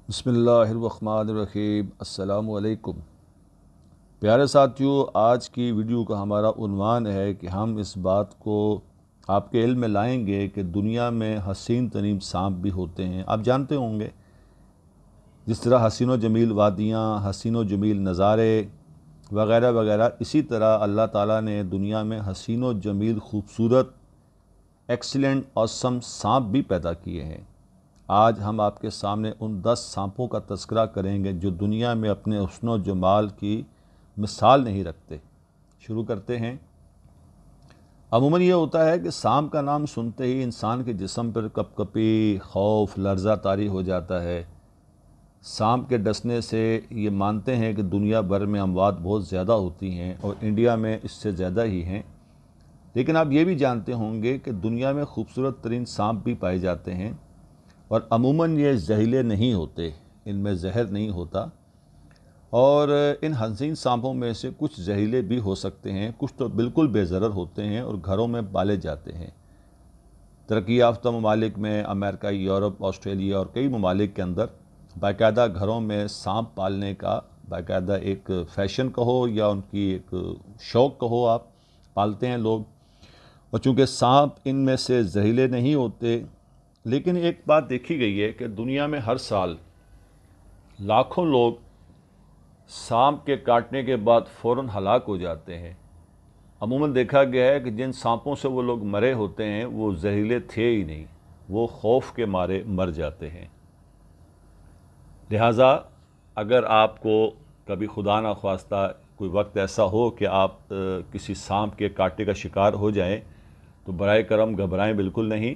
बिस्मिल्लाहिर्रहमानिर्रहीम। अस्सलामु अलैकुम। प्यारे साथियों, आज की वीडियो का हमारा उन्वान है कि हम इस बात को आपके इल्म में लाएंगे कि दुनिया में हसीन तरीन सांप भी होते हैं। आप जानते होंगे जिस तरह हसीन व जमील वादियाँ, हसीन व जमील नज़ारे वगैरह वगैरह, इसी तरह अल्लाह ताला ने दुनिया में हसीन व जमील खूबसूरत एक्सीलेंट ऑसम सांप भी पैदा किए हैं। आज हम आपके सामने उन 10 सांपों का तज़किरा करेंगे जो दुनिया में अपने हुस्न व जमाल की मिसाल नहीं रखते। शुरू करते हैं। अमूमन ये होता है कि सांप का नाम सुनते ही इंसान के जिस्म पर कपकपी, खौफ, लर्ज़ा तारी हो जाता है। सांप के डसने से ये मानते हैं कि दुनिया भर में अमवात बहुत ज़्यादा होती हैं और इंडिया में इससे ज़्यादा ही हैं। लेकिन आप ये भी जानते होंगे कि दुनिया में खूबसूरत तरीन सांप भी पाए जाते हैं और अमूमन ये जहरीले नहीं होते, इनमें जहर नहीं होता। और इन हसीन सांपों में से कुछ जहरीले भी हो सकते हैं, कुछ तो बिल्कुल बेज़रर होते हैं और घरों में पाले जाते हैं। तरक्की याफ्ता ममालिक में, अमेरिका, यूरोप, ऑस्ट्रेलिया और कई ममालिक के अंदर बाकायदा घरों में सांप पालने का बाकायदा एक फ़ैशन कहो या उनकी एक शौक़ कहो, आप पालते हैं लोग। और चूँकि सांप इनमें से जहरीले नहीं होते, लेकिन एक बात देखी गई है कि दुनिया में हर साल लाखों लोग सांप के काटने के बाद फ़ौरन हलाक हो जाते हैं। अमूमन देखा गया है कि जिन सांपों से वो लोग मरे होते हैं वो जहरीले थे ही नहीं, वो खौफ के मारे मर जाते हैं। लिहाजा अगर आपको कभी खुदा न ख्वास्ता कोई वक्त ऐसा हो कि आप किसी सांप के काटे का शिकार हो जाएं, तो बराए करम घबराएं बिल्कुल नहीं।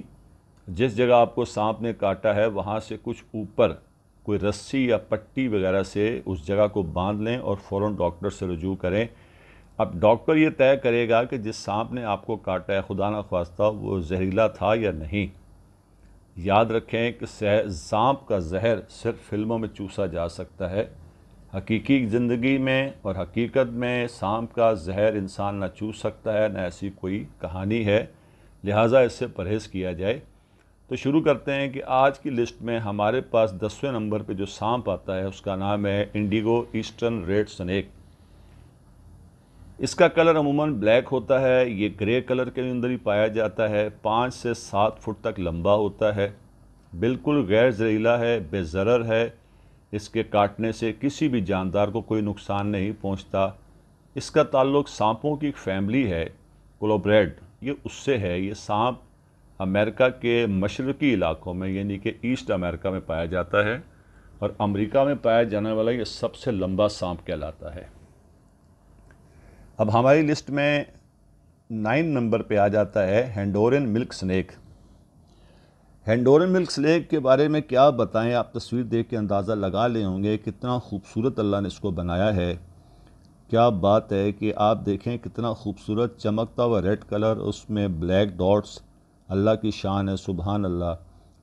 जिस जगह आपको सांप ने काटा है वहाँ से कुछ ऊपर कोई रस्सी या पट्टी वगैरह से उस जगह को बांध लें और फ़ौरन डॉक्टर से रुजू करें। अब डॉक्टर ये तय करेगा कि जिस सांप ने आपको काटा है खुदा न ख्वास्ता वो जहरीला था या नहीं। याद रखें कि सांप का जहर सिर्फ फिल्मों में चूसा जा सकता है। हकीकी ज़िंदगी में और हकीकत में सांप का जहर इंसान न चूस सकता है, न ऐसी कोई कहानी है। लिहाजा इससे परहेज़ किया जाए। तो शुरू करते हैं कि आज की लिस्ट में हमारे पास 10वें नंबर पे जो सांप आता है उसका नाम है इंडिगो ईस्टर्न रेड स्नेक। इसका कलर अमूमन ब्लैक होता है। ये ग्रे कलर के अंदर ही पाया जाता है। 5 से 7 फुट तक लंबा होता है। बिल्कुल गैर जहरीला है, बेज़रर है। इसके काटने से किसी भी जानदार को कोई नुकसान नहीं पहुंचता। इसका ताल्लुक़ सांपों की एक फैमिली है, कोलोब्रेड, ये उससे है। ये सांप अमेरिका के मशरक़ी इलाकों में यानी कि ईस्ट अमेरिका में पाया जाता है और अमेरिका में पाया जाने वाला ये सबसे लंबा सांप कहलाता है। अब हमारी लिस्ट में 9 नंबर पे आ जाता है हैंडोरियन मिल्क स्नेक। हैंडोरियन मिल्क स्नेक के बारे में क्या बताएं, आप तस्वीर देख के अंदाज़ा लगा ले होंगे कितना खूबसूरत अल्लाह ने इसको बनाया है। क्या बात है कि आप देखें कितना खूबसूरत चमकता हुआ रेड कलर, उसमें ब्लैक डॉट्स, अल्लाह की शान है, सुबहान अल्लाह।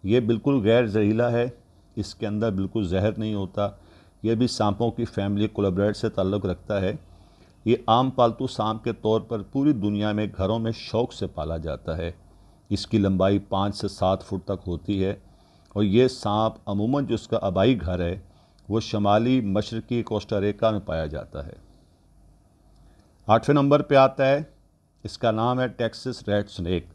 ये बिल्कुल गैर जहरीला है, इसके अंदर बिल्कुल जहर नहीं होता। ये भी सांपों की फैमिली कोलोब्रेड से ताल्लुक़ रखता है। ये आम पालतू सांप के तौर पर पूरी दुनिया में घरों में शौक़ से पाला जाता है। इसकी लंबाई 5 से 7 फुट तक होती है और ये सांप अमूमन जो इसका आबाई घर है वो शमाली मशरक़ी कोस्टा रिका में पाया जाता है। 8वें नंबर पे आता है, इसका नाम है टेक्सास रेड स्नेक।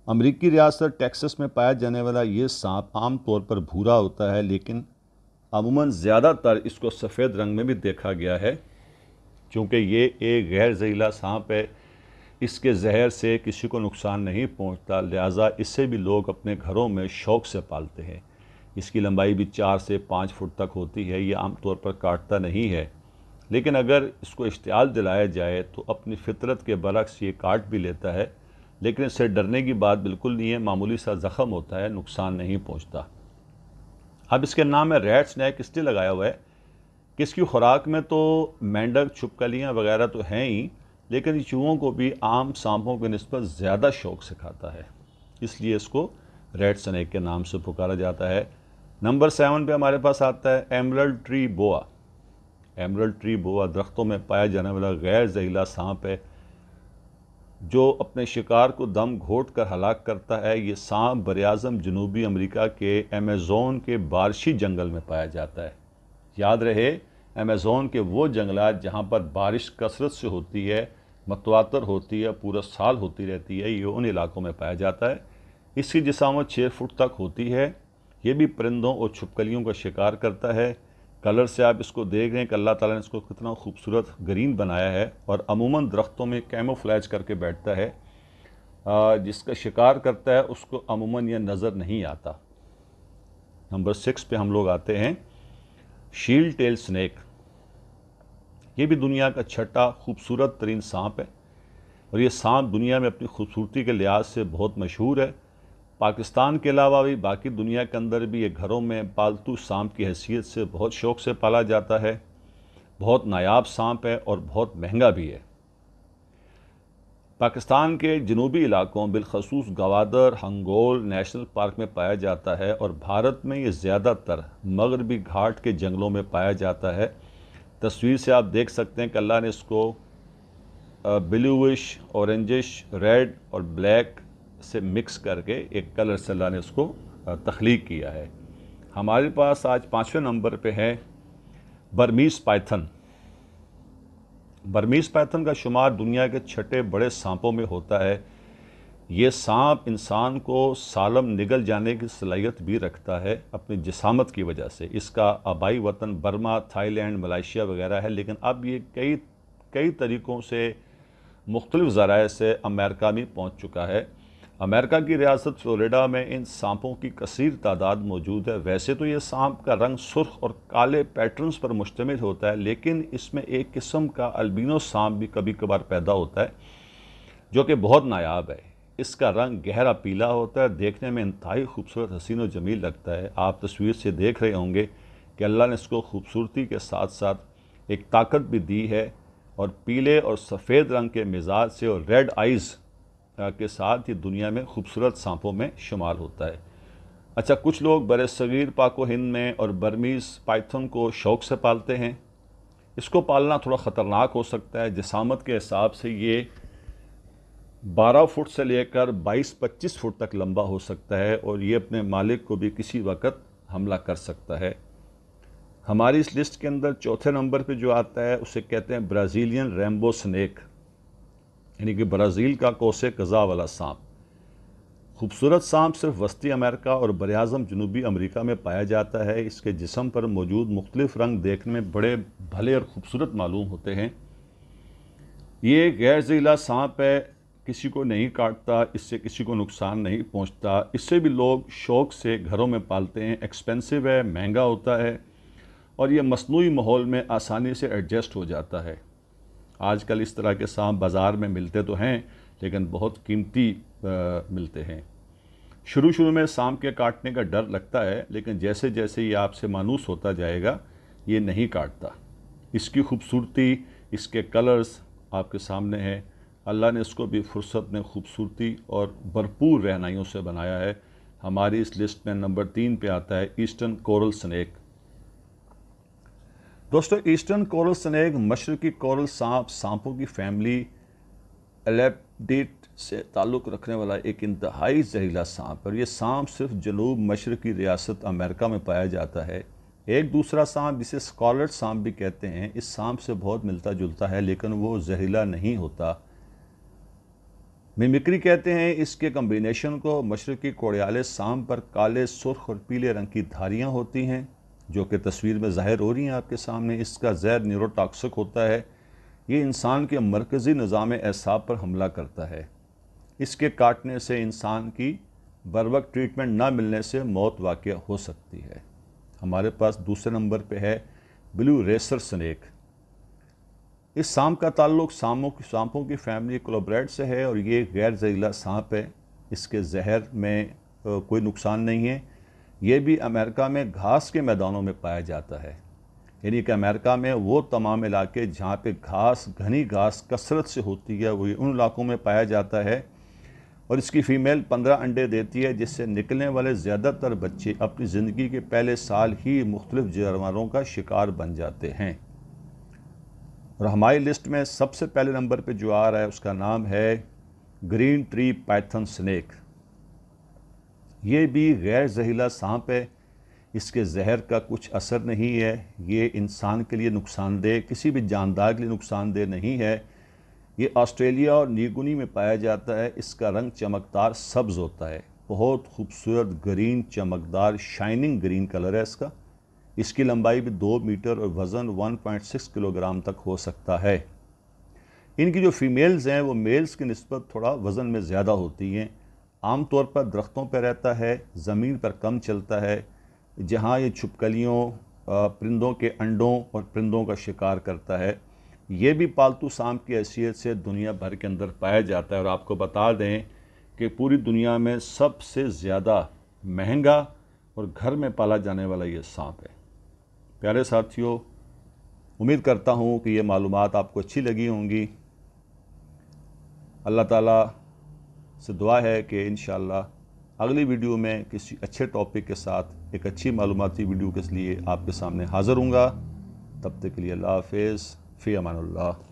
अमरीकी रियासत टेक्सास में पाया जाने वाला ये सांप आम तौर पर भूरा होता है, लेकिन अमूमन ज़्यादातर इसको सफ़ेद रंग में भी देखा गया है। चूँकि ये एक गैर जहरीला सांप है, इसके जहर से किसी को नुकसान नहीं पहुँचता, लिहाजा इससे भी लोग अपने घरों में शौक़ से पालते हैं। इसकी लंबाई भी 4 से 5 फुट तक होती है। ये आम तौर पर काटता नहीं है, लेकिन अगर इसको इश्तियाल दिलाया जाए तो अपनी फितरत के बरक्स ये काट भी लेता है। लेकिन इससे डरने की बात बिल्कुल नहीं है, मामूली सा ज़ख़म होता है, नुकसान नहीं पहुंचता। अब इसके नाम में रेड स्नैक इसलिए लगाया हुआ है कि इसकी खुराक में तो मेंढक, छिपकलियाँ वगैरह तो हैं ही, लेकिन चूहों को भी आम सांपों के निस्बत ज़्यादा शौक़ से खाता है, इसलिए इसको रेड स्नैक के नाम से पुकारा जाता है। नंबर 7 पे हमारे पास आता है एमरल्ड ट्री बोआ। एमरल्ड ट्री बोआ दरख्तों में पाया जाने वाला गैर जहरीला सांप है। जो अपने शिकार को दम घोट कर हलाक करता है। ये सांप बरआज़म जनूबी अमेरिका के अमेज़ोन के बारिशी जंगल में पाया जाता है। याद रहे, अमेज़ोन के वो जंगलात जहाँ पर बारिश कसरत से होती है, मतवातर होती है, पूरा साल होती रहती है, ये उन इलाकों में पाया जाता है। इसकी जिसामत 6 फुट तक होती है। ये भी परिंदों और छिपकलियों का शिकार करता है। कलर से आप इसको देख रहे हैं कि अल्लाह ताला ने इसको कितना खूबसूरत ग्रीन बनाया है, और अमूमन दरख्तों में कैमोफ्लेज करके बैठता है। जिसका शिकार करता है उसको अमूमन यह नज़र नहीं आता। नंबर 6 पे हम लोग आते हैं, शील्ड टेल स्नेक। ये भी दुनिया का छठा खूबसूरत तरीन सांप है, और ये सांप दुनिया में अपनी खूबसूरती के लिहाज से बहुत मशहूर है। पाकिस्तान के अलावा भी बाकी दुनिया के अंदर भी ये घरों में पालतू सांप की हैसियत से बहुत शौक़ से पाला जाता है। बहुत नायाब सांप है और बहुत महंगा भी है। पाकिस्तान के जनूबी इलाकों बिलखसूस गवादर हंगोल नेशनल पार्क में पाया जाता है, और भारत में ये ज़्यादातर मगरबी घाट के जंगलों में पाया जाता है। तस्वीर से आप देख सकते हैं कि अल्लाह ने इसको ब्लूइश, ऑरेंजिश, रेड और ब्लैक से मिक्स करके एक कलर से अल्लाह ने उसको तख्लीक किया है। हमारे पास आज 5वें नंबर पे है बर्मीज़ पाइथन। बर्मीज़ पाइथन का शुमार दुनिया के छठे बड़े सांपों में होता है। ये सांप इंसान को सालम निगल जाने की सलाहियत भी रखता है अपनी जिसामत की वजह से। इसका आबाई वतन बर्मा, थाईलैंड, मलेशिया वगैरह है, लेकिन अब ये कई तरीक़ों से मुख्तलिफ़ ज़राए से अमेरिका में पहुँच चुका है। अमेरिका की रियासत फ्लोरिडा में इन सांपों की कसीर तादाद मौजूद है। वैसे तो ये सांप का रंग सुर्ख और काले पैटर्न्स पर मुश्तमिल होता है, लेकिन इसमें एक किस्म का अल्बिनो सांप भी कभी कभार पैदा होता है, जो कि बहुत नायाब है। इसका रंग गहरा पीला होता है, देखने में इंतहाई खूबसूरत, हसीन और जमील लगता है। आप तस्वीर से देख रहे होंगे कि अल्लाह ने इसको खूबसूरती के साथ साथ एक ताकत भी दी है, और पीले और सफ़ेद रंग के मिजाज से और रेड आइज़ के साथ ये दुनिया में खूबसूरत सांपों में शुमार होता है। अच्छा, कुछ लोग बरसगीर पाको हिंद में और बर्मीज़ पाइथन को शौक़ से पालते हैं। इसको पालना थोड़ा ख़तरनाक हो सकता है। जिसामत के हिसाब से ये 12 फुट से लेकर 22-25 फुट तक लंबा हो सकता है, और ये अपने मालिक को भी किसी वक्त हमला कर सकता है। हमारी इस लिस्ट के अंदर चौथे नंबर पे जो आता है उसे कहते हैं ब्राज़ीलियन रेम्बो स्नेक, यानी कि ब्राज़ील का कोसे कज़ा वाला सांप। खूबसूरत सांप सिर्फ वस्ती अमेरिका और बरआज़म जनूबी अमेरिका में पाया जाता है। इसके जिस्म पर मौजूद मुख्तलिफ रंग देखने में बड़े भले और ख़ूबसूरत मालूम होते हैं। ये गैर ज़हरीला सांप है, किसी को नहीं काटता, इससे किसी को नुकसान नहीं पहुंचता। इससे भी लोग शौक़ से घरों में पालते हैं। एक्सपेंसिव है, महंगा होता है, और ये मसनूई माहौल में आसानी से एडजस्ट हो जाता है। आजकल इस तरह के सांप बाज़ार में मिलते तो हैं, लेकिन बहुत कीमती मिलते हैं। शुरू में सांप के काटने का डर लगता है, लेकिन जैसे जैसे ये आपसे मानूस होता जाएगा ये नहीं काटता। इसकी खूबसूरती, इसके कलर्स आपके सामने हैं। अल्लाह ने इसको भी फुर्सत में खूबसूरती और भरपूर रहनाइयों से बनाया है। हमारी इस लिस्ट में नंबर 3 पे आता है ईस्टर्न कोरल स्नेक। दोस्तों, ईस्टर्न कोरल स्नेक मशरकी कोरल सांपों की फैमिली एलेप्डिट से ताल्लुक़ रखने वाला एक इंतहाई जहरीला सांप है, और ये सांप सिर्फ जनूब मशरकी रियासत अमेरिका में पाया जाता है। एक दूसरा सांप जिसे स्कॉलर्ड सांप भी कहते हैं, इस सांप से बहुत मिलता जुलता है, लेकिन वो जहरीला नहीं होता। मिमिक्री कहते हैं इसके कम्बिनेशन को। मशरकी कोड़ियाले सांप पर काले, सुर्ख और पीले रंग की धारियाँ होती हैं, जो कि तस्वीर में ज़ाहिर हो रही हैं आपके सामने। इसका जहर न्यूरोटॉक्सिक होता है। ये इंसान के मरकज़ी निज़ाम एसाब पर हमला करता है। इसके काटने से इंसान की बरवक्त ट्रीटमेंट ना मिलने से मौत वाक़या हो सकती है। हमारे पास दूसरे नंबर पे है ब्लू रेसर स्नेक। इस सांप का ताल्लुक़ सांपों की फैमिली कोलोब्रेट से है, और ये गैर जहरीला सांप है। इसके जहर में कोई नुकसान नहीं है। ये भी अमेरिका में घास के मैदानों में पाया जाता है, यानी कि अमेरिका में वो तमाम इलाके जहाँ पे घनी घास कसरत से होती है, वो उन इलाकों में पाया जाता है। और इसकी फ़ीमेल 15 अंडे देती है, जिससे निकलने वाले ज़्यादातर बच्चे अपनी ज़िंदगी के पहले साल ही मुख्तलिफ़ जानवरों का शिकार बन जाते हैं। और हमारी लिस्ट में सबसे पहले नंबर पे जो आ रहा है उसका नाम है ग्रीन ट्री पाइथन स्नेक। ये भी गैर जहरीला सांप है, इसके जहर का कुछ असर नहीं है, ये इंसान के लिए नुकसानदेह, किसी भी जानदार के लिए नुकसानदेह नहीं है। ये ऑस्ट्रेलिया और न्यूगिनी में पाया जाता है। इसका रंग चमकदार सब्ज़ होता है, बहुत खूबसूरत ग्रीन चमकदार शाइनिंग ग्रीन कलर है इसका। इसकी लंबाई भी 2 मीटर और वज़न 1.6 किलोग्राम तक हो सकता है। इनकी जो फीमेल्स हैं वो मेल्स की निस्बत थोड़ा वज़न में ज़्यादा होती हैं। आमतौर पर दरख्तों पर रहता है, ज़मीन पर कम चलता है। जहाँ ये छिपकलियों, परिंदों के अंडों और परिंदों का शिकार करता है। ये भी पालतू सांप की हैसियत से दुनिया भर के अंदर पाया जाता है। और आपको बता दें कि पूरी दुनिया में सबसे ज़्यादा महंगा और घर में पाला जाने वाला ये सांप है। प्यारे साथियों, उम्मीद करता हूँ कि ये मालूमात आपको अच्छी लगी होंगी। अल्लाह ताला से दुआ है कि इंशाअल्लाह अगली वीडियो में किसी अच्छे टॉपिक के साथ एक अच्छी मालूमाती वीडियो के लिए आपके सामने हाज़िर हूँगा। तब तक के लिए अल्लाह हाफ़िज़, फ़ी अमानुल्लाह।